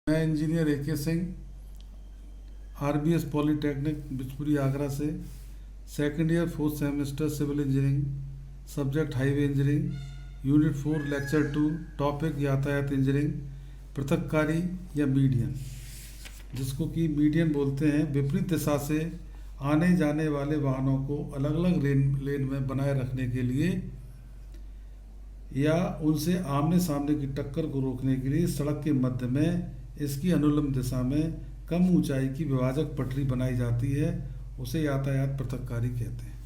मैं engineer A K Singh, RBS polytechnic Bichpuri Agra से second year 4th semester civil engineering, subject highway engineering, unit 4 lecture 2, topic यातायात engineering, पृथककारी या median, जिसको कि मीडियन बोलते हैं। विपरीत दिशा से आने जाने वाले वाहनों को अलग अलग लेन में बनाए रखने के लिए या उनसे आमने सामने की टक्कर को रोकने के लिए सड़क के मध्य में इसकी अनुलंब दिशा में कम ऊंचाई की विभाजक पटरी बनाई जाती है। उसे यातायात पृथककारी कहते हैं।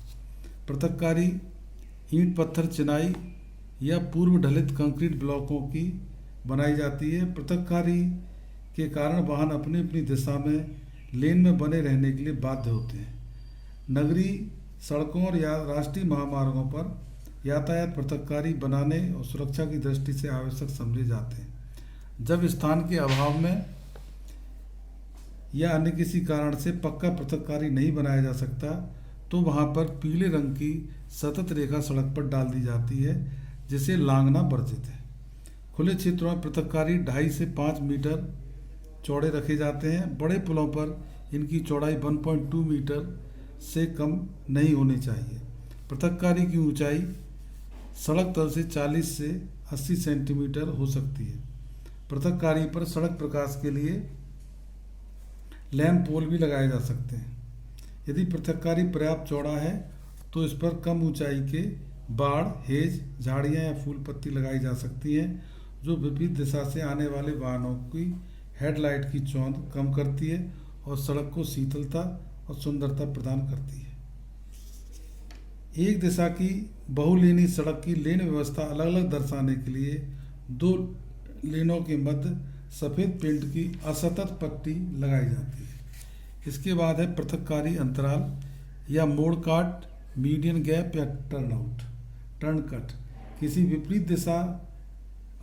पृथककारी ईंट पत्थर चिनाई या पूर्व ढलित कंक्रीट ब्लॉकों की बनाई जाती है। पृथककारी के कारण वाहन अपनी अपनी दिशा में लेन में बने रहने के लिए बाध्य होते हैं। नगरीय सड़कों और या राष्ट्रीय महामार्गों पर यातायात पृथककारी बनाने और सुरक्षा की दृष्टि से आवश्यक समझे जाते हैं। जब स्थान के अभाव में या अन्य किसी कारण से पक्का पृथककारी नहीं बनाया जा सकता तो वहां पर पीले रंग की सतत रेखा सड़क पर डाल दी जाती है, जिसे लांघना वर्जित है। खुले क्षेत्रों में पृथककारी 2.5 से 5 मीटर चौड़े रखे जाते हैं। बड़े पुलों पर इनकी चौड़ाई 1.2 मीटर से कम नहीं होनी चाहिए। पृथककारी की ऊंचाई सड़क तल से 40 से 80 सेंटीमीटर हो सकती है। पृथककारी पर सड़क प्रकाश के लिए लैंप पोल भी लगाए जा सकते हैं। यदि पृथककारी पर्याप्त चौड़ा है तो इस पर कम ऊंचाई के बाड़, हेज, झाड़ियां या फूल पत्ती लगाई जा सकती हैं, जो विपरीत दिशा से आने वाले वाहनों की हेडलाइट की चौंध कम करती है और सड़क को शीतलता और सुंदरता प्रदान करती है। एक दिशा की बहुलेनी सड़क की लेन व्यवस्था अलग अलग दर्शाने के लिए 2 लेनों के मध्य सफ़ेद पेंट की असतत पट्टी लगाई जाती है। इसके बाद है पृथककारी अंतराल या मोड़ काट, मीडियन गैप या टर्न कट। किसी विपरीत दिशा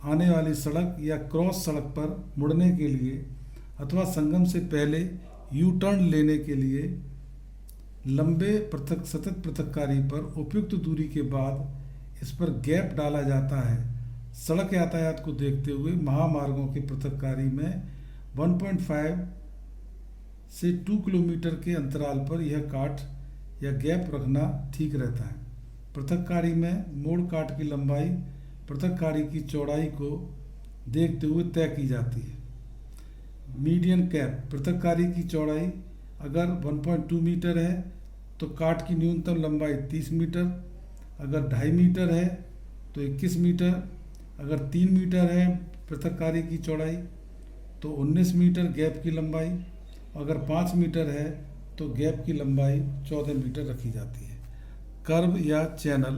आने वाली सड़क या क्रॉस सड़क पर मुड़ने के लिए अथवा संगम से पहले यू टर्न लेने के लिए लंबे सतत पृथककारी पर उपयुक्त दूरी के बाद इस पर गैप डाला जाता है। सड़क यातायात को देखते हुए महामार्गों की पृथककारी में 1.5 से 2 किलोमीटर के अंतराल पर यह काट या गैप रखना ठीक रहता है। पृथककारी में मोड़ काट की लंबाई पृथककारी की चौड़ाई को देखते हुए तय की जाती है। मीडियन कैप, पृथककारी की चौड़ाई अगर 1.2 मीटर है तो काट की न्यूनतम लंबाई 30 मीटर, अगर 2.5 मीटर है तो 21 मीटर, अगर 3 मीटर है पृथककारी की चौड़ाई तो 19 मीटर गैप की लंबाई, अगर 5 मीटर है तो गैप की लंबाई 14 मीटर रखी जाती है। कर्व या चैनल,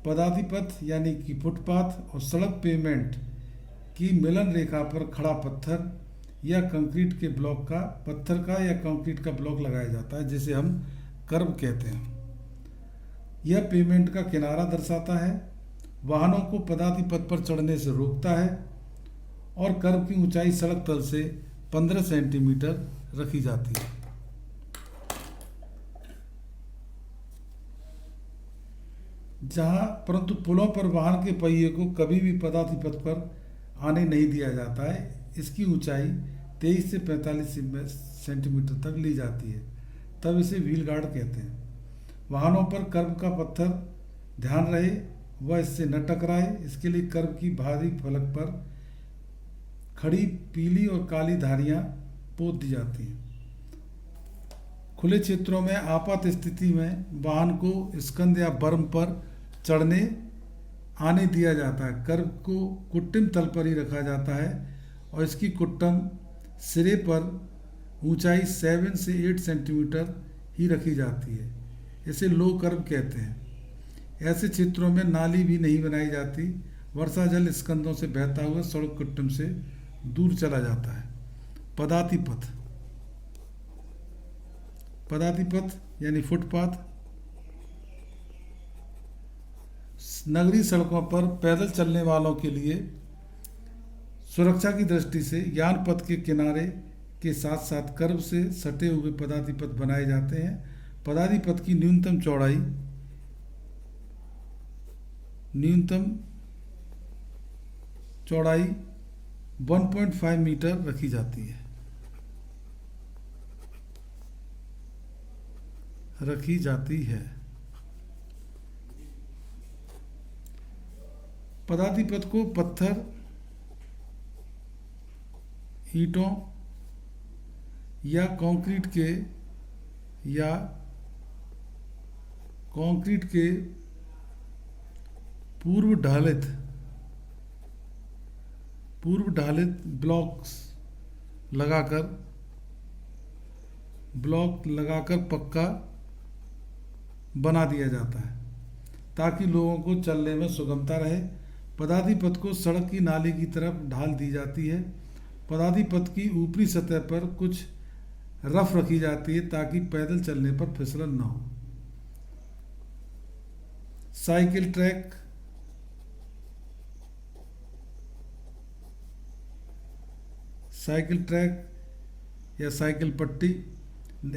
पदातिपथ यानी कि फुटपाथ और सड़क पेमेंट की मिलन रेखा पर खड़ा पत्थर या कंक्रीट के ब्लॉक का पत्थर का या कंक्रीट का ब्लॉक लगाया जाता है, जिसे हम कर्व कहते हैं। यह पेमेंट का किनारा दर्शाता है, वाहनों को पदातिपथ पर चढ़ने से रोकता है और कर्व की ऊंचाई सड़क तल से 15 सेंटीमीटर रखी जाती है। जहां परंतु पुलों पर वाहन के पहिए को कभी भी पदातिपथ पर आने नहीं दिया जाता है। इसकी ऊंचाई 23 से 45 सेंटीमीटर तक ली जाती है, तब इसे व्हील गार्ड कहते हैं। वाहनों पर कर्व का पत्थर ध्यान रहे वह इससे न टकराए, इसके लिए कर्व की भारी फलक पर खड़ी पीली और काली धारियां पोत दी जाती हैं। खुले क्षेत्रों में आपात स्थिति में वाहन को स्कंद या बर्म पर चढ़ने आने दिया जाता है। कर्व को कुट्टिम तल पर ही रखा जाता है और इसकी कुट्टम सिरे पर ऊंचाई 7 से 8 सेंटीमीटर ही रखी जाती है। इसे लो कर्व कहते हैं। ऐसे क्षेत्रों में नाली भी नहीं बनाई जाती। वर्षा जल स्कंदों से बहता हुआ सड़क कुट्टम से दूर चला जाता है। पदातिपथ यानी फुटपाथ, नगरीय सड़कों पर पैदल चलने वालों के लिए सुरक्षा की दृष्टि से यान पथ के किनारे के साथ साथ कर्व से सटे हुए पदातिपथ बनाए जाते हैं। पदातिपथ की न्यूनतम चौड़ाई 1.5 मीटर रखी जाती है। पदाति पथ को पत्थर, ईंटों या कंक्रीट के पूर्व ढालित ब्लॉक लगाकर पक्का बना दिया जाता है ताकि लोगों को चलने में सुगमता रहे। पदाति पथ को सड़क की नाली की तरफ ढाल दी जाती है। पदाति पथ की ऊपरी सतह पर कुछ रफ रखी जाती है ताकि पैदल चलने पर फिसलन न हो। साइकिल ट्रैक, या साइकिल पट्टी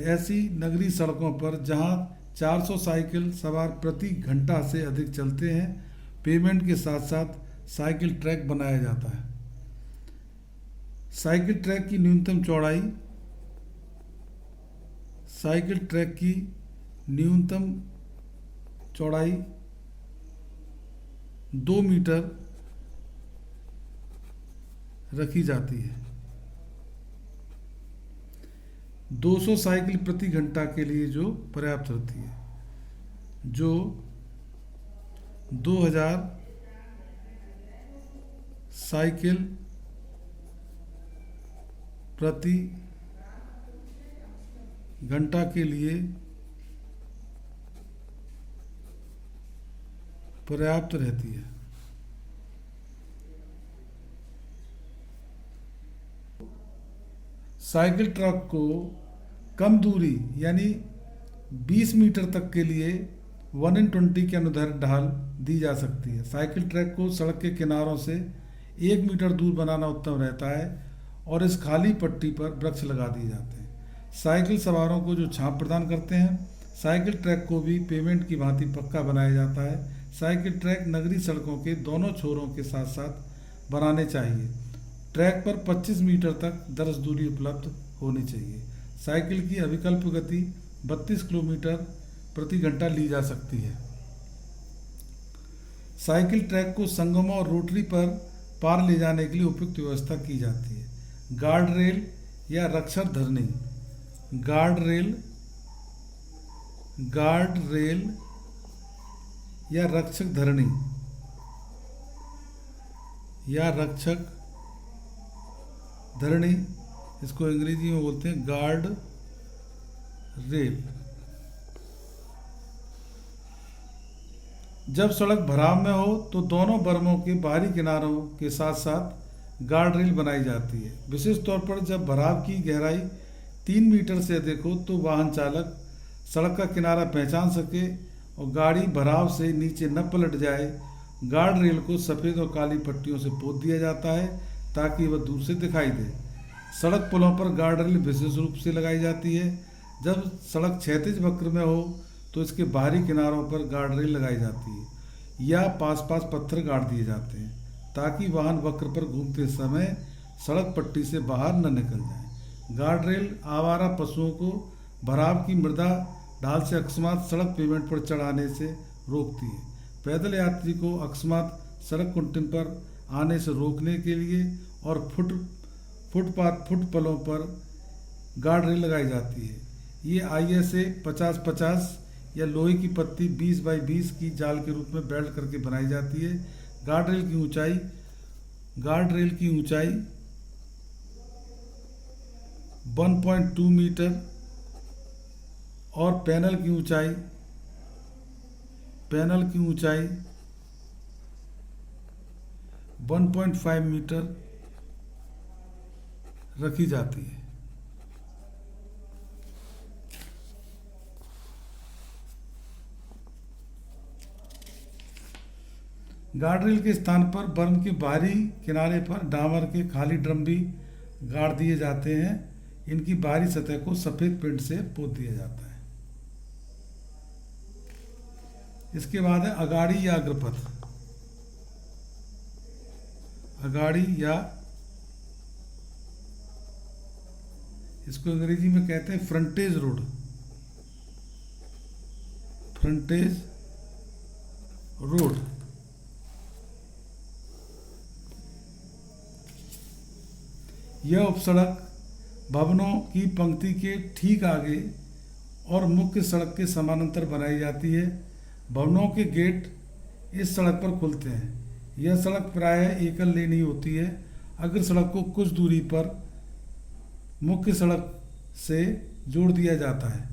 ऐसी नगरीय सड़कों पर जहां 400 साइकिल सवार प्रति घंटा से अधिक चलते हैं, पेमेंट के साथ साथ साइकिल ट्रैक बनाया जाता है। साइकिल ट्रैक की न्यूनतम चौड़ाई 2 मीटर रखी जाती है। 200 साइकिल प्रति घंटा के लिए जो पर्याप्त रहती है, जो 2000 साइकिल प्रति घंटा के लिए पर्याप्त रहती है। साइकिल ट्रैक को कम दूरी यानी 20 मीटर तक के लिए 1:20 के अनुदैर्घ्य ढाल दी जा सकती है। साइकिल ट्रैक को सड़क के किनारों से 1 मीटर दूर बनाना उत्तम रहता है और इस खाली पट्टी पर वृक्ष लगा दिए जाते हैं, साइकिल सवारों को जो छांव प्रदान करते हैं। साइकिल ट्रैक को भी पेमेंट की भांति पक्का बनाया जाता है। साइकिल ट्रैक नगरीय सड़कों के दोनों छोरों के साथ साथ बनाने चाहिए। ट्रैक पर 25 मीटर तक दरअस दूरी उपलब्ध होनी चाहिए। साइकिल की अभिकल्प गति 32 किलोमीटर प्रति घंटा ली जा सकती है। साइकिल ट्रैक को संगमों और रोटरी पर पार ले जाने के लिए उपयुक्त व्यवस्था की जाती है। गार्ड रेल या रक्षक धरनी, गार्ड रेल या रक्षक धरनी इसको अंग्रेजी में बोलते हैं गार्ड रेल। जब सड़क भराव में हो तो दोनों बर्मों के बाहरी किनारों के साथ साथ गार्ड रेल बनाई जाती है। विशेष तौर पर जब भराव की गहराई 3 मीटर से अधिक हो तो वाहन चालक सड़क का किनारा पहचान सके और गाड़ी भराव से नीचे न पलट जाए। गार्ड रेल को सफ़ेद और काली पट्टियों से पोत दिया जाता है ताकि वह दूर से दिखाई दे। सड़क पुलों पर गार्ड रेल विशेष रूप से लगाई जाती है। जब सड़क क्षैतिज वक्र में हो तो इसके बाहरी किनारों पर गार्ड रेल लगाई जाती है या पास पत्थर गाड़ दिए जाते हैं ताकि वाहन वक्र पर घूमते समय सड़क पट्टी से बाहर न निकल जाए। गार्ड रेल आवारा पशुओं को भराव की मृदा ढाल से अकस्मात सड़क पेमेंट पर चढ़ाने से रोकती है। पैदल यात्री को अकस्मात सड़क कुंटन पर आने से रोकने के लिए और फुटपलों पर गार्ड रेल लगाई जाती है। ये ISA 50-50 या लोहे की पत्ती 20x20 की जाल के रूप में बेल्ट करके बनाई जाती है। गार्ड रेल की ऊंचाई 1.2 मीटर और पैनल की ऊंचाई 1.5 मीटर रखी जाती है। गार्ड रेल के स्थान पर बर्म के बाहरी किनारे पर डामर के खाली ड्रम भी गाड़ दिए जाते हैं। इनकी बाहरी सतह को सफ़ेद पेंट से पोत दिया जाता है। इसके बाद है अगाड़ी या इसको अंग्रेजी में कहते हैं फ्रंटेज रोड, फ्रंटेज रोड। यह उपसड़क भवनों की पंक्ति के ठीक आगे और मुख्य सड़क के समानांतर बनाई जाती है। भवनों के गेट इस सड़क पर खुलते हैं। यह सड़क प्रायः एकल लेन ही होती है। अग्र सड़क को कुछ दूरी पर मुख्य सड़क से जोड़ दिया जाता है।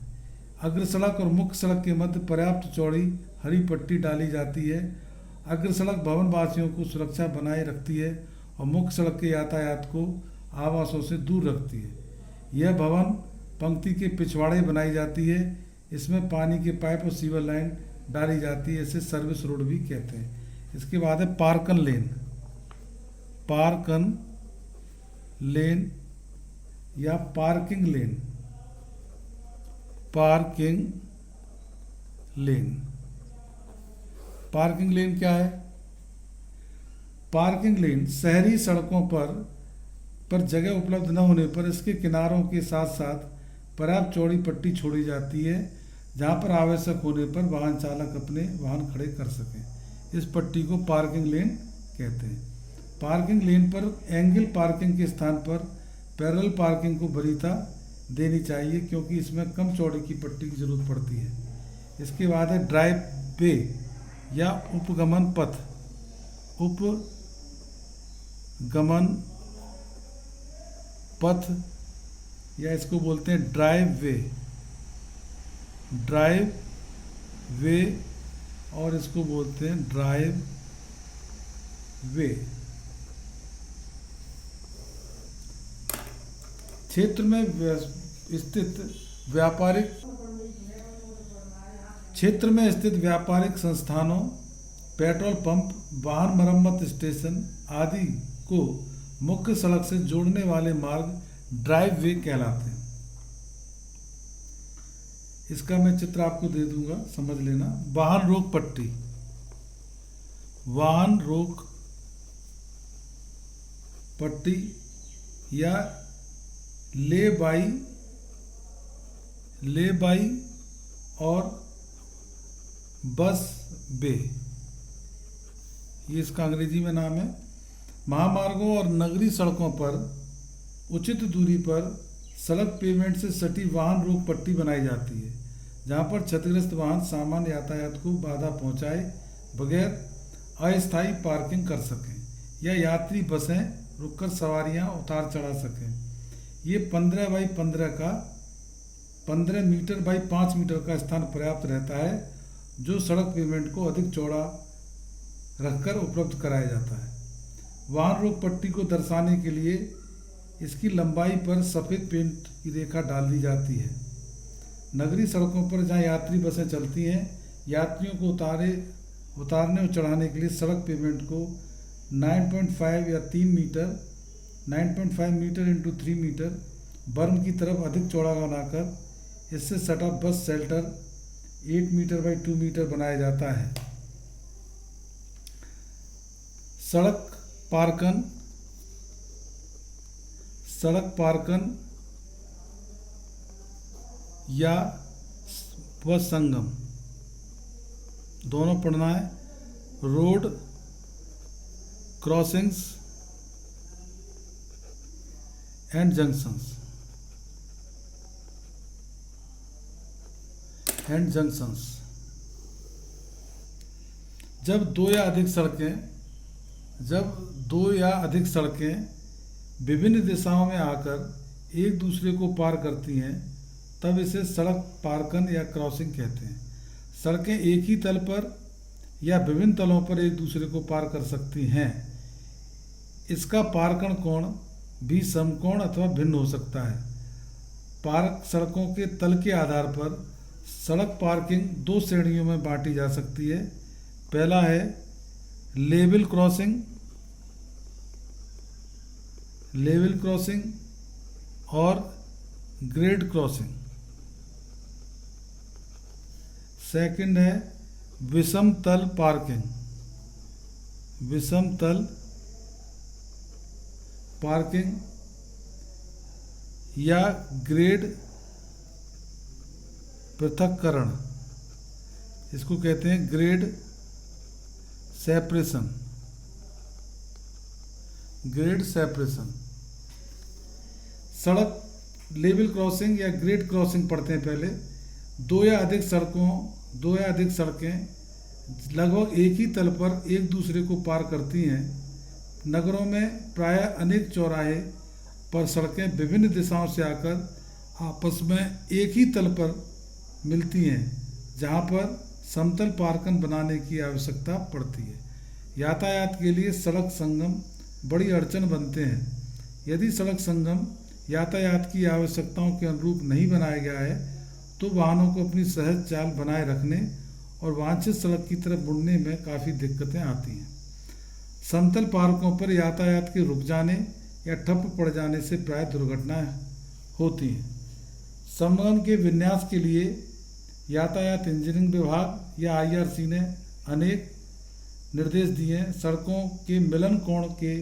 अग्र सड़क और मुख्य सड़क के मध्य पर्याप्त चौड़ी हरी पट्टी डाली जाती है। अग्र सड़क भवन वासियों को सुरक्षा बनाए रखती है और मुख्य सड़क के यातायात को आवासों से दूर रखती है। यह भवन पंक्ति के पिछवाड़े बनाई जाती है। इसमें पानी के पाइप और सीवर लाइन डाली जाती है। इसे सर्विस रोड भी कहते हैं। इसके बाद है पार्कन लेन, पार्कन लेन या पार्किंग लेन, पार्किंग लेन। पार्किंग लेन क्या है? पार्किंग लेन शहरी सड़कों पर जगह उपलब्ध न होने पर इसके किनारों के साथ साथ पर्याप्त चौड़ी पट्टी छोड़ी जाती है, जहां पर आवश्यक होने पर वाहन चालक अपने वाहन खड़े कर सकें। इस पट्टी को पार्किंग लेन कहते हैं। पार्किंग लेन पर एंगल पार्किंग के स्थान पर पैरेलल पार्किंग को वरीयता देनी चाहिए, क्योंकि इसमें कम चौड़ी की पट्टी की जरूरत पड़ती है। इसके बाद है ड्राइव वे या उपगमन पथ, उपगमन पथ या इसको बोलते हैं ड्राइव वे, ड्राइव वे और इसको बोलते हैं ड्राइव वे। क्षेत्र में स्थित व्यापारिक संस्थानों, पेट्रोल पंप, वाहन मरम्मत स्टेशन आदि को मुख्य सड़क से जोड़ने वाले मार्ग ड्राइव वे कहलाते हैं। इसका मैं चित्र आपको दे दूंगा, समझ लेना। वाहन रोक पट्टी, वाहन रोक पट्टी या ले बाई और बस बे, ये इसका अंग्रेजी में नाम है। महामार्गों और नगरीय सड़कों पर उचित दूरी पर सड़क पेवमेंट से सटी वाहन रोक पट्टी बनाई जाती है, जहां पर क्षतिग्रस्त वाहन सामान्य यातायात को बाधा पहुंचाए बगैर अस्थायी पार्किंग कर सकें या यात्री बसें रुककर सवारियां उतार चढ़ा सकें। ये 15 बाई 15 का 15 मीटर बाई 5 मीटर का स्थान पर्याप्त रहता है, जो सड़क पेवमेंट को अधिक चौड़ा रखकर उपलब्ध कराया जाता है। वाहन रोक पट्टी को दर्शाने के लिए इसकी लंबाई पर सफ़ेद पेंट की रेखा डाल दी जाती है। नगरीय सड़कों पर जहां यात्री बसें चलती हैं, यात्रियों को उतारने और चढ़ाने के लिए सड़क पेवमेंट को 9.5 या 3 मीटर 9.5 मीटर इंटू 3 मीटर बर्म की तरफ अधिक चौड़ा बनाकर इससे सटा bus shelter 8 metre by 2 metre बनाया जाता है। सड़क पार्कन या बस संगम दोनों पढ़ना है। रोड क्रॉसिंग्स एंड जंक्शंस जब दो या अधिक सड़कें विभिन्न दिशाओं में आकर एक दूसरे को पार करती हैं, तब इसे सड़क पार्कन या क्रॉसिंग कहते हैं। सड़कें एक ही तल पर या विभिन्न तलों पर एक दूसरे को पार कर सकती हैं। इसका पार्कन कोण भी समकोण अथवा भिन्न हो सकता है। पार्क सड़कों के तल के आधार पर सड़क पार्किंग 2 श्रेणियों में बांटी जा सकती है। पहला है लेवल क्रॉसिंग और ग्रेड क्रॉसिंग। सेकंड है विषम तल पार्किंग या ग्रेड पृथक्करण, इसको कहते हैं ग्रेड सेपरेशन। Grade separation. सड़क लेवल क्रॉसिंग या ग्रेड क्रॉसिंग पढ़ते हैं पहले। दो या अधिक सड़कें लगभग एक ही तल पर एक दूसरे को पार करती हैं। नगरों में प्रायः अनेक चौराहे पर सड़कें विभिन्न दिशाओं से आकर आपस में एक ही तल पर मिलती हैं, जहां पर समतल पार्कन बनाने की आवश्यकता पड़ती है। यातायात के लिए सड़क संगम बड़ी अड़चन बनते हैं। यदि सड़क संगम यातायात की आवश्यकताओं के अनुरूप नहीं बनाया गया है तो वाहनों को अपनी सहज चाल बनाए रखने और वांछित सड़क की तरफ मुड़ने में काफ़ी दिक्कतें आती हैं। समतल पार्कों पर यातायात के रुक जाने या ठप पड़ जाने से प्राय दुर्घटनाएं होती हैं। संगम के विन्यास के लिए यातायात इंजीनियरिंग विभाग या IRC ने अनेक निर्देश दिए हैं। सड़कों के मिलन कोण के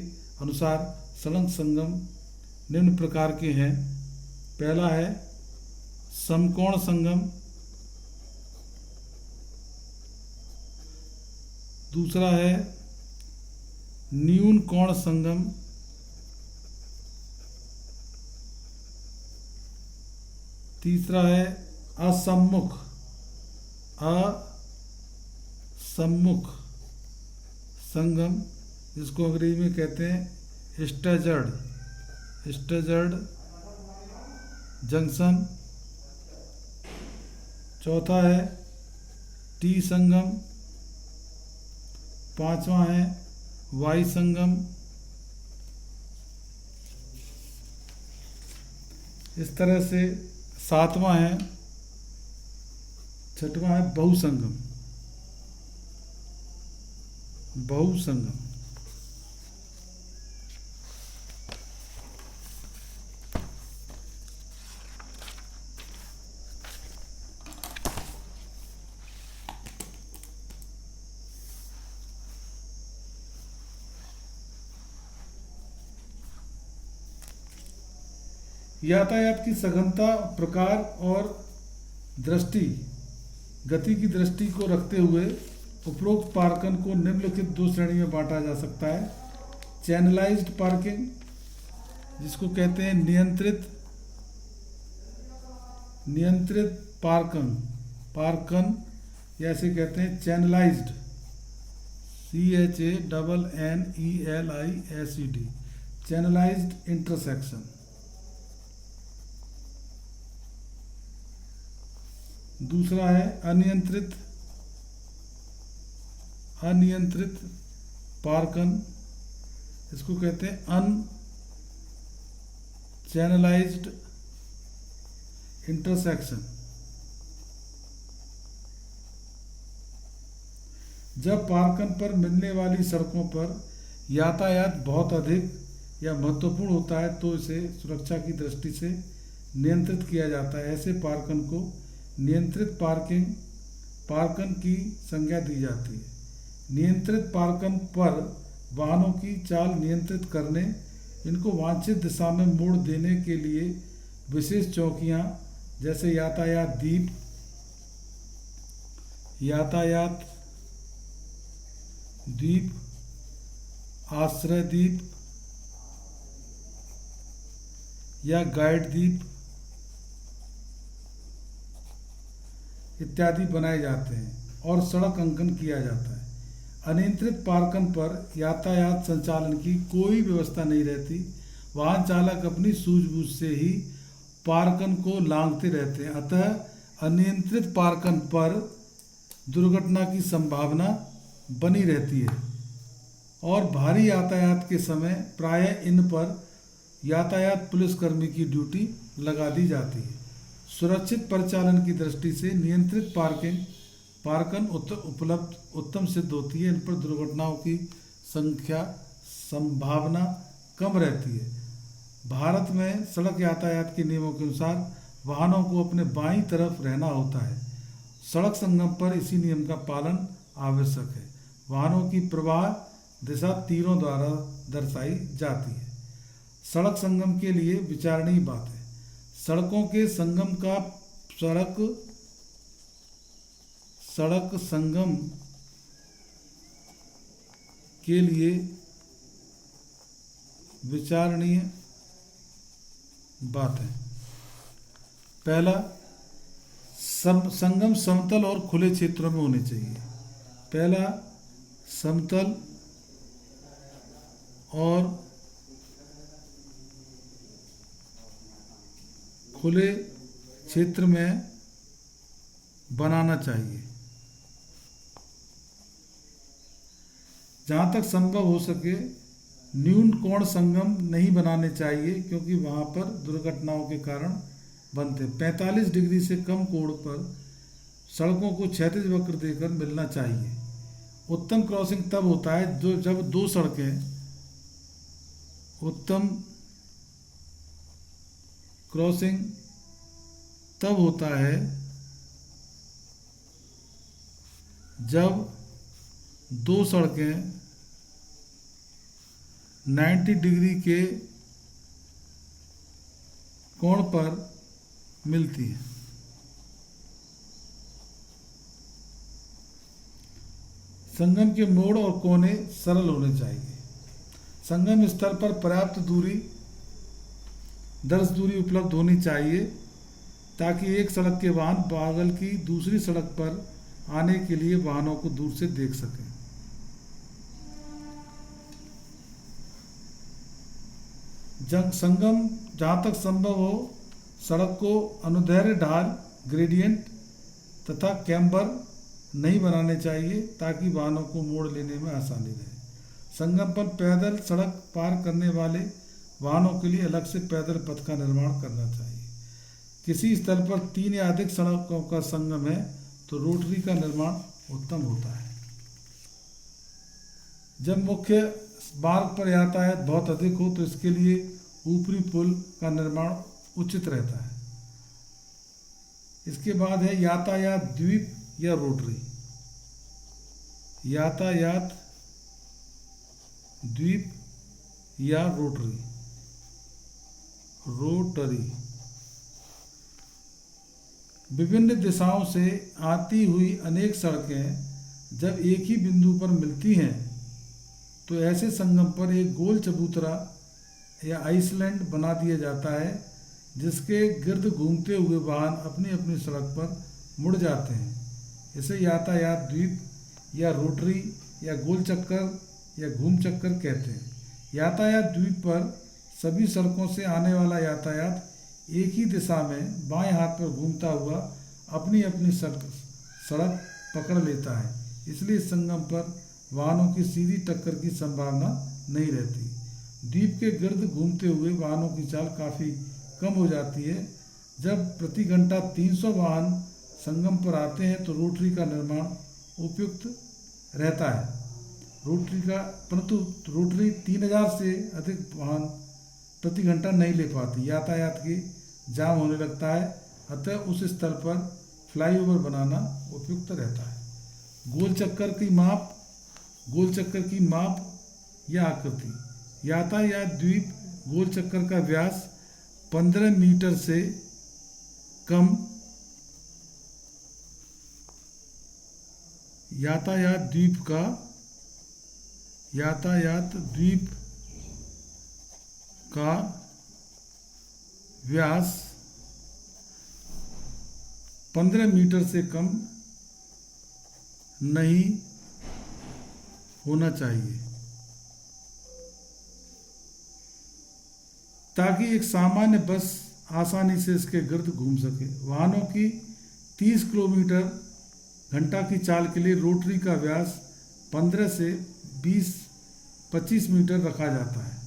अनुसार सड़क संगम निम्न प्रकार के हैं। पहला है समकोण संगम, दूसरा है न्यून कोण संगम, तीसरा है असम्मुख संगम, जिसको अंग्रेजी में कहते हैं स्टैजर्ड जंक्शन। चौथा है टी संगम, पांचवा है वाई संगम। इस तरह से छठवां है बहुसंगम। यातायात की सघनता, प्रकार और गति की दृष्टि को रखते हुए उपरोक्त पार्कन को निम्नलिखित दो श्रेणी में बांटा जा सकता है। चैनलाइज्ड पार्किंग, जिसको कहते हैं नियंत्रित पार्कन या इसे कहते हैं चैनलाइज्ड, CHANNELISED, चैनलाइज्ड इंटरसेक्शन। दूसरा है अनियंत्रित पार्कन, इसको कहते हैं अनचैनलाइज्ड इंटरसेक्शन। जब पार्कन पर मिलने वाली सड़कों पर यातायात बहुत अधिक या महत्वपूर्ण होता है तो इसे सुरक्षा की दृष्टि से नियंत्रित किया जाता है। ऐसे पार्कन को नियंत्रित पार्कन की संज्ञा दी जाती है। नियंत्रित पार्कन पर वाहनों की चाल नियंत्रित करने, इनको वांछित दिशा में मोड़ देने के लिए विशेष चौकियां जैसे यातायात दीप, आश्रय दीप या गाइड दीप इत्यादि बनाए जाते हैं और सड़क अंकन किया जाता है। अनियंत्रित पार्कन पर यातायात संचालन की कोई व्यवस्था नहीं रहती। वाहन चालक अपनी सूझबूझ से ही पार्कन को लांघते रहते हैं। अतः अनियंत्रित पार्कन पर दुर्घटना की संभावना बनी रहती है और भारी यातायात के समय प्रायः इन पर यातायात पुलिसकर्मी की ड्यूटी लगा दी जाती है। सुरक्षित परिचालन की दृष्टि से नियंत्रित पार्कन उत्तम सिद्ध होती है। इन पर दुर्घटनाओं की संभावना कम रहती है। भारत में सड़क यातायात के नियमों के अनुसार वाहनों को अपने बाईं तरफ रहना होता है। सड़क संगम पर इसी नियम का पालन आवश्यक है। वाहनों की प्रवाह दिशा तीरों द्वारा दर्शाई जाती है। सड़क संगम के लिए विचारणीय बात है। सड़कों के संगम का सड़क संगम के लिए विचारणीय बात है। पहला, संगम समतल और खुले क्षेत्रों में होने चाहिए। पहला, समतल और खुले क्षेत्र में बनाना चाहिए। जहाँ तक संभव हो सके न्यून कोण संगम नहीं बनाने चाहिए, क्योंकि वहाँ पर दुर्घटनाओं के कारण बनते। 45 डिग्री से कम कोण पर सड़कों को क्षैतिज वक्र देकर मिलना चाहिए। उत्तम क्रॉसिंग तब होता है जब दो सड़कें, उत्तम क्रॉसिंग तब होता है जब दो सड़कें 90 डिग्री के कोण पर मिलती है। संगम के मोड़ और कोने सरल होने चाहिए। संगम स्थल पर पर्याप्त दूरी उपलब्ध होनी चाहिए, ताकि एक सड़क के वाहन बगल की दूसरी सड़क पर आने के लिए वाहनों को दूर से देख सकें। संगम जहाँ तक संभव हो सड़क को अनुदैर्ध्य ढाल, ग्रेडियंट तथा कैम्बर नहीं बनाने चाहिए, ताकि वाहनों को मोड़ लेने में आसानी रहे। संगम पर पैदल सड़क पार करने वाले वाहनों के लिए अलग से पैदल पथ का निर्माण करना चाहिए। किसी स्थल पर 3 या अधिक सड़कों का संगम है तो रोटरी का निर्माण उत्तम होता है। जब मुख्य मार्ग पर यातायात बहुत अधिक हो तो इसके लिए ऊपरी पुल का निर्माण उचित रहता है। इसके बाद है यातायात द्वीप या रोटरी। यातायात द्वीप या रोटरी विभिन्न दिशाओं से आती हुई अनेक सड़कें जब एक ही बिंदु पर मिलती हैं तो ऐसे संगम पर एक गोल चबूतरा या आइसलैंड बना दिया जाता है, जिसके गिर्द घूमते हुए वाहन अपनी अपनी सड़क पर मुड़ जाते हैं। इसे यातायात द्वीप या रोटरी या गोल चक्कर या घूम चक्कर कहते हैं। यातायात द्वीप पर सभी सड़कों से आने वाला यातायात एक ही दिशा में बाएं हाथ पर घूमता हुआ अपनी अपनी सड़क पकड़ लेता है, इसलिए इस संगम पर वाहनों की सीधी टक्कर की संभावना नहीं रहती। द्वीप के गिर्द घूमते हुए वाहनों की चाल काफ़ी कम हो जाती है। जब प्रति घंटा 300 वाहन संगम पर आते हैं तो रोटरी का निर्माण उपयुक्त रहता है। परंतु रोटरी 3000 से अधिक वाहन प्रति घंटा नहीं ले पाती, यातायात के जाम होने लगता है, अतः उस स्थल पर फ्लाईओवर बनाना उपयुक्त रहता है। गोल चक्कर की माप या आकृति। यातायात द्वीप गोल चक्कर का व्यास 15 मीटर से कम, यातायात द्वीप का व्यास 15 मीटर से कम नहीं होना चाहिए, ताकि एक सामान्य बस आसानी से इसके गिर्द घूम सके। वाहनों की 30 किलोमीटर घंटा की चाल के लिए रोटरी का व्यास 15 से 20-25 मीटर रखा जाता है।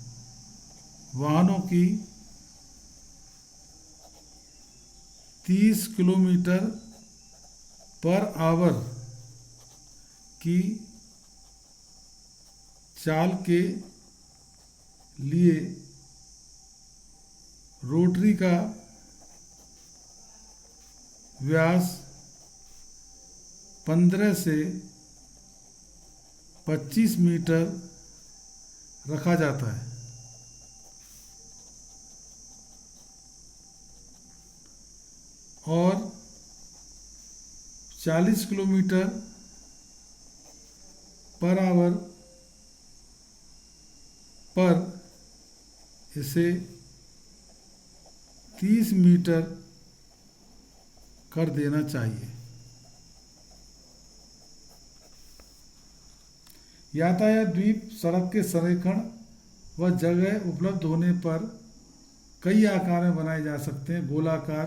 वाहनों की 30 किलोमीटर पर आवर की चाल के लिए रोटरी का व्यास 15 से 25 मीटर रखा जाता है। और 40 किलोमीटर पर आवर पर इसे 30 मीटर कर देना चाहिए। यातायात द्वीप सड़क के संरेखण व जगह उपलब्ध होने पर कई आकार में बनाए जा सकते हैं। गोलाकार,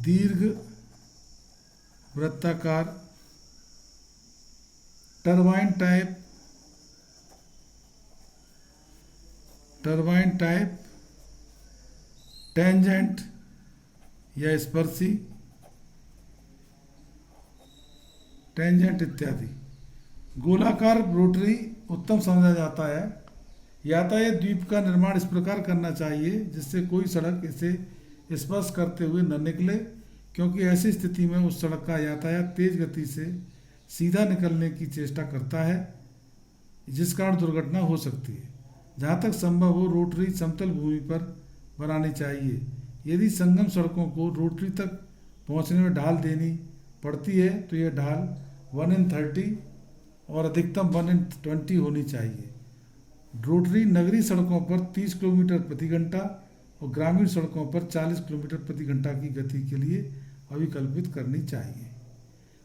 दीर्घ, वृत्ताकार, टरबाइन टाइप, टेंजेंट या स्पर्शी, टेंजेंट इत्यादि। गोलाकार रोटरी उत्तम समझा जाता है। यातायात द्वीप का निर्माण इस प्रकार करना चाहिए जिससे कोई सड़क इसे स्पर्श करते हुए न निकले, क्योंकि ऐसी स्थिति में उस सड़क का यातायात तेज गति से सीधा निकलने की चेष्टा करता है, जिस कारण दुर्घटना हो सकती है। जहाँ तक संभव हो रोटरी समतल भूमि पर बनानी चाहिए। यदि संगम सड़कों को रोटरी तक पहुँचने में ढाल देनी पड़ती है तो यह ढाल 1/30 और अधिकतम 1/20 होनी चाहिए। रोटरी नगरीय सड़कों पर 30 किलोमीटर प्रति घंटा और ग्रामीण सड़कों पर 40 किलोमीटर प्रति घंटा की गति के लिए अभिकल्पित करनी चाहिए।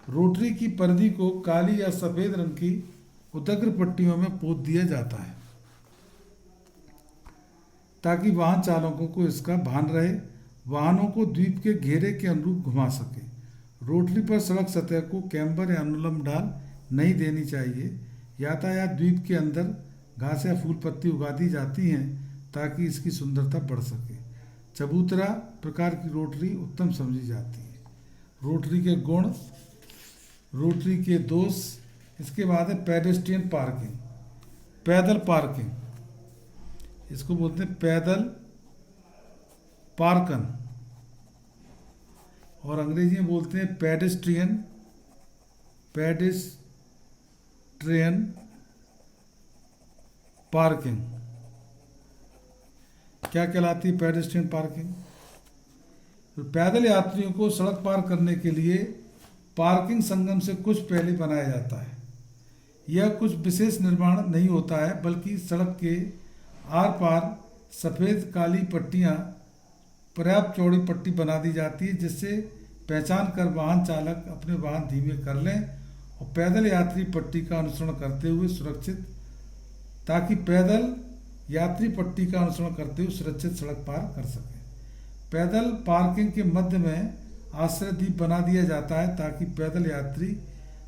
रोटरी की परिधि को काली या सफ़ेद रंग की उदग्र पट्टियों में पोत दिया जाता है ताकि वाहन चालकों को इसका भान रहे, वाहनों को द्वीप के घेरे के अनुरूप घुमा सके। रोटरी पर सड़क सतह को कैम्बर या अनुलंब ढाल नहीं देनी चाहिए। यातायात द्वीप के अंदर घास या फूल पत्ती उगा दी जाती हैं ताकि इसकी सुंदरता बढ़ सके। चबूतरा प्रकार की रोटरी उत्तम समझी जाती है। रोटरी के गुण, रोटरी के दोष। इसके बाद है पेडेस्ट्रियन पार्किंग, पैदल पार्किंग, इसको बोलते हैं पैदल पार्कन और अंग्रेजी में बोलते हैं पेडेस्ट्रियन पार्किंग। क्या कहलाती है पेडेस्ट्रियन पार्किंग? तो पैदल यात्रियों को सड़क पार करने के लिए पार्किंग संगम से कुछ पहले बनाया जाता है। यह कुछ विशेष निर्माण नहीं होता है, बल्कि सड़क के आर पार सफ़ेद काली पट्टियाँ, पर्याप्त चौड़ी पट्टी बना दी जाती है जिससे पहचान कर वाहन चालक अपने वाहन धीमे कर लें और पैदल यात्री पट्टी का अनुसरण करते हुए सुरक्षित सड़क पार कर सकें। पैदल पार्किंग के मध्य में आश्रय द्वीप बना दिया जाता है ताकि पैदल यात्री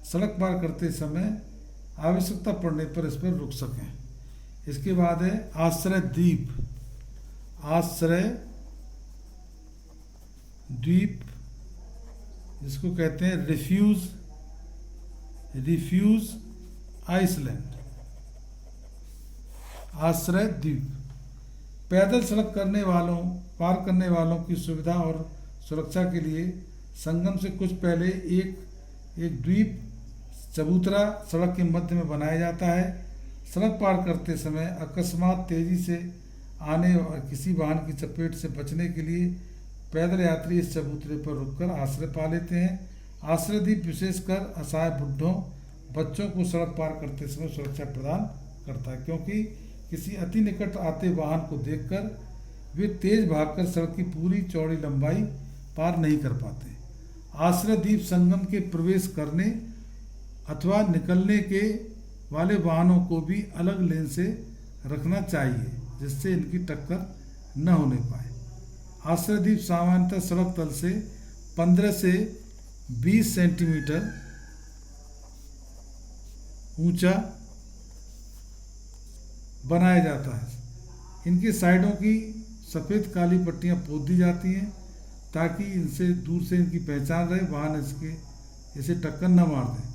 सड़क पार करते समय आवश्यकता पड़ने पर इस पर रुक सकें। इसके बाद है आश्रय द्वीप, जिसको कहते हैं रिफ्यूज आइसलैंड। आश्रय द्वीप पैदल सड़क पार करने वालों की सुविधा और सुरक्षा के लिए संगम से कुछ पहले एक द्वीप चबूतरा सड़क के मध्य में बनाया जाता है। सड़क पार करते समय अकस्मात तेजी से आने और किसी वाहन की चपेट से बचने के लिए पैदल यात्री इस चबूतरे पर रुककर आश्रय पा लेते हैं। आश्रय द्वीप विशेषकर असहाय बुढ़ों, बच्चों को सड़क पार करते समय सुरक्षा प्रदान करता है, क्योंकि किसी अति निकट आते वाहन को देखकर वे तेज भागकर सड़क की पूरी चौड़ी लंबाई पार नहीं कर पाते। आश्रय द्वीप संगम के प्रवेश करने अथवा निकलने के वाले वाहनों को भी अलग लेन से रखना चाहिए जिससे इनकी टक्कर न होने पाए। आश्रय द्वीप सामान्यतः सड़क तल से 15 से 20 सेंटीमीटर ऊंचा बनाया जाता है। इनकी साइडों की सफ़ेद काली पट्टियां पोत दी जाती हैं ताकि इनसे दूर से इनकी पहचान रहे, वाहन इसे टक्कर न मार दें।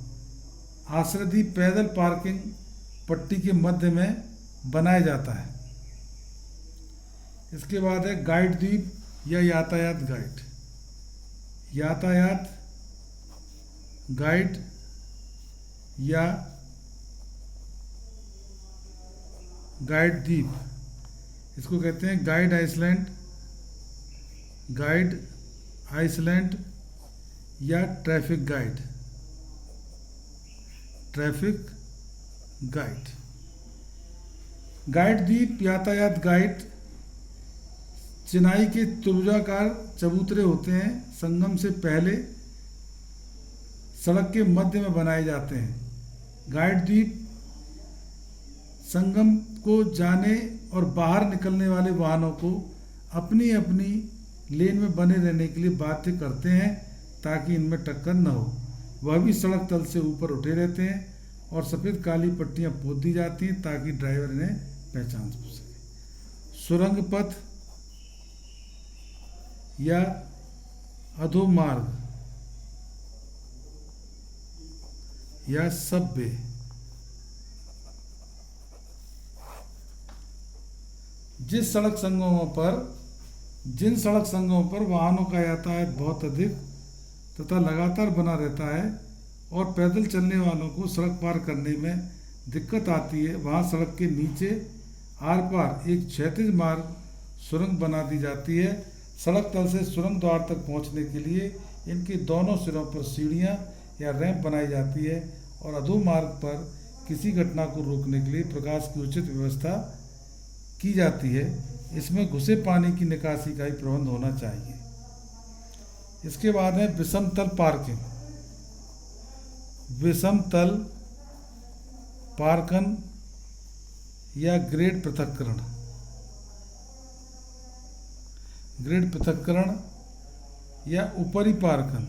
आश्रय द्वीप पैदल पार्किंग पट्टी के मध्य में बनाया जाता है। इसके बाद है गाइड द्वीप या यातायात गाइड या गाइड द्वीप। इसको कहते हैं गाइड आइसलैंड या ट्रैफिक गाइड। गाइड द्वीप यातायात गाइड चिनाई के त्रिभुजाकार चबूतरे होते हैं, संगम से पहले सड़क के मध्य में बनाए जाते हैं। गाइड द्वीप संगम को जाने और बाहर निकलने वाले वाहनों को अपनी अपनी लेन में बने रहने के लिए बाध्य करते हैं ताकि इनमें टक्कर न हो। वह भी सड़क तल से ऊपर उठे रहते हैं और सफ़ेद काली पट्टियां पोत दी जाती हैं ताकि ड्राइवर इन्हें पहचान सके। सुरंग पथ या अधोमार्ग या सबवे जिन सड़क संगमों पर वाहनों का यातायात बहुत अधिक तथा लगातार बना रहता है और पैदल चलने वालों को सड़क पार करने में दिक्कत आती है, वहाँ सड़क के नीचे आर पार एक क्षैतिज मार्ग सुरंग बना दी जाती है। सड़क तल से सुरंग द्वार तक पहुँचने के लिए इनके दोनों सिरों पर सीढ़ियाँ या रैंप बनाई जाती है और अधोमार्ग पर किसी घटना को रोकने के लिए प्रकाश की उचित व्यवस्था की जाती है। इसमें घुसे पानी की निकासी का ही प्रबंध होना चाहिए। इसके बाद है विषम तल पार्कन या ग्रेड पृथक्करण या ऊपरी पार्कन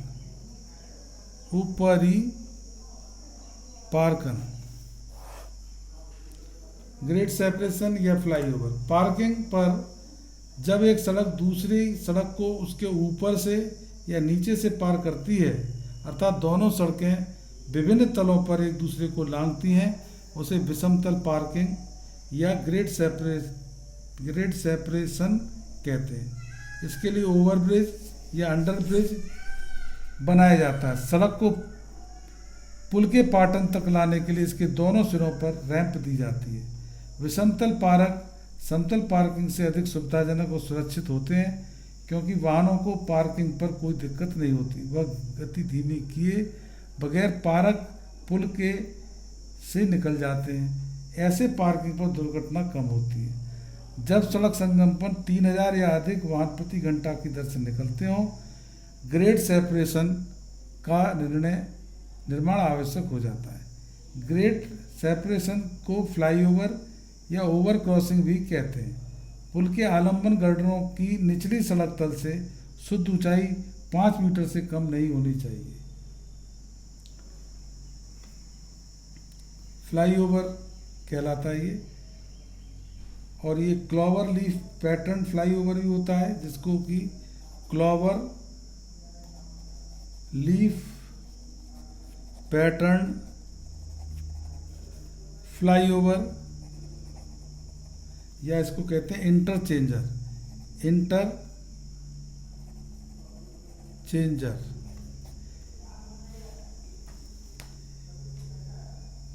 ग्रेड सेपरेशन या फ्लाईओवर। पार्किंग पर जब एक सड़क दूसरी सड़क को उसके ऊपर से या नीचे से पार करती है, अर्थात दोनों सड़कें विभिन्न तलों पर एक दूसरे को लांघती हैं, उसे विषमतल पार्किंग या ग्रेड सेपरेशन कहते हैं। इसके लिए ओवरब्रिज या अंडरब्रिज बनाया जाता है। सड़क को पुल के पाटन तक लाने के लिए इसके दोनों सिरों पर रैंप दी जाती है। विषमतल पार्क समतल पार्किंग से अधिक सुविधाजनक और सुरक्षित होते हैं क्योंकि वाहनों को पार्किंग पर कोई दिक्कत नहीं होती। वह गति धीमी किए बगैर पार्क पुल के से निकल जाते हैं। ऐसे पार्किंग पर दुर्घटना कम होती है। जब सड़क संगम पर 3000 या अधिक वाहन प्रति घंटा की दर से निकलते हों, ग्रेड सेपरेशन का निर्माण आवश्यक हो जाता है। ग्रेड सेपरेशन को फ्लाईओवर या ओवर क्रॉसिंग भी कहते हैं। पुल के आलंबन गर्डरों की निचली सड़क तल से शुद्ध ऊंचाई 5 मीटर से कम नहीं होनी चाहिए। फ्लाईओवर कहलाता है ये। और ये क्लॉवर लीफ पैटर्न फ्लाईओवर भी होता है, जिसको कि क्लॉवर लीफ पैटर्न फ्लाईओवर या इसको कहते हैं इंटरचेंजर।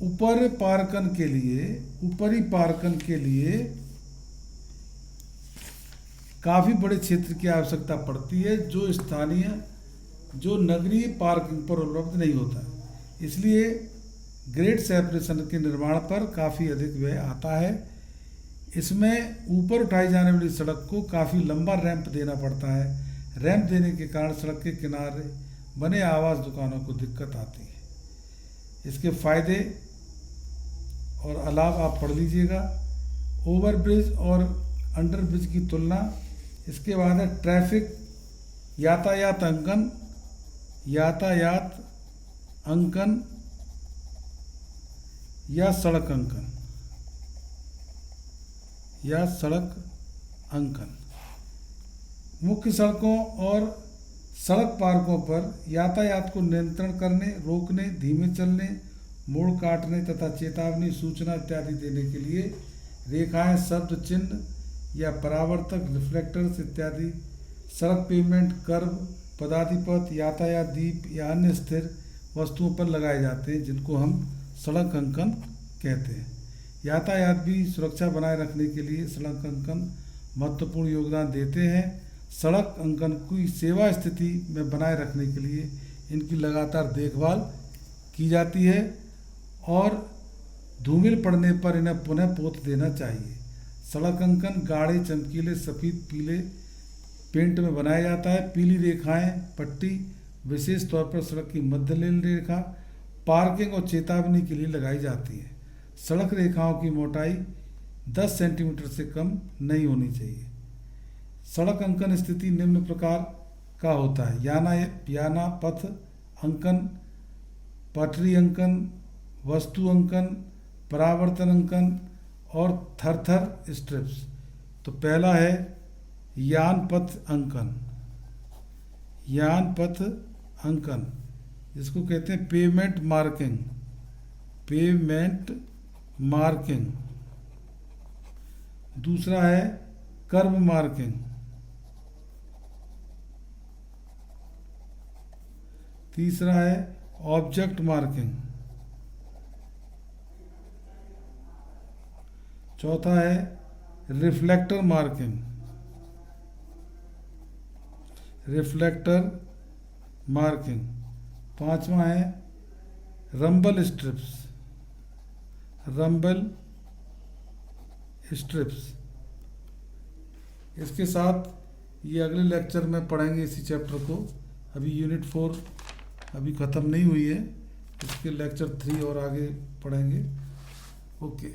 ऊपरी पार्कन के लिए काफ़ी बड़े क्षेत्र की आवश्यकता पड़ती है जो नगरीय पार्किंग पर उपलब्ध नहीं होता। इसलिए ग्रेड सेपरेशन के निर्माण पर काफ़ी अधिक व्यय आता है। इसमें ऊपर उठाई जाने वाली सड़क को काफ़ी लंबा रैंप देना पड़ता है। रैंप देने के कारण सड़क के किनारे बने आवास दुकानों को दिक्कत आती है। इसके फायदे और अलाव आप पढ़ लीजिएगा। ओवरब्रिज और अंडरब्रिज की तुलना। इसके बाद है ट्रैफिक यातायात अंकन या सड़क अंकन। मुख्य सड़कों और सड़क पार्कों पर यातायात को नियंत्रण करने, रोकने, धीमे चलने, मोड़ काटने तथा चेतावनी, सूचना इत्यादि देने के लिए रेखाएं, शब्द चिन्ह या परावर्तक, रिफ्लेक्टर्स इत्यादि, सड़क पेवमेंट, कर्व, पदातिपथ, यातायात दीप या अन्य स्थिर वस्तुओं पर लगाए जाते हैं, जिनको हम सड़क अंकन कहते हैं। यातायात भी सुरक्षा बनाए रखने के लिए सड़क अंकन महत्वपूर्ण योगदान देते हैं। सड़क अंकन की सेवा स्थिति में बनाए रखने के लिए इनकी लगातार देखभाल की जाती है और धूमिल पड़ने पर इन्हें पुनः पोत देना चाहिए। सड़क अंकन गाढ़े चमकीले सफ़ेद पीले पेंट में बनाया जाता है। पीली रेखाएं पट्टी विशेष तौर पर सड़क की मध्य लेन रेखा, पार्किंग और चेतावनी के लिए लगाई जाती है। सड़क रेखाओं की मोटाई 10 सेंटीमीटर से कम नहीं होनी चाहिए। सड़क अंकन स्थिति निम्न प्रकार का होता है: याना पथ अंकन, पटरी अंकन, वस्तु अंकन, परावर्तन अंकन और थर स्ट्रिप्स। तो पहला है यान पथ अंकन। यान पथ अंकन जिसको कहते हैं पेवमेंट मार्किंग। Pavement marking. दूसरा है कर्व मार्किंग। तीसरा है ऑब्जेक्ट मार्किंग। चौथा है रिफ्लेक्टर मार्किंग। Reflector marking. पांचवा है रंबल स्ट्रिप्स। Rumble strips. इसके साथ ये अगले लेक्चर में पढ़ेंगे इसी चैप्टर को। अभी यूनिट 4 अभी ख़त्म नहीं हुई है, इसके लेक्चर 3 और आगे पढ़ेंगे। ओके।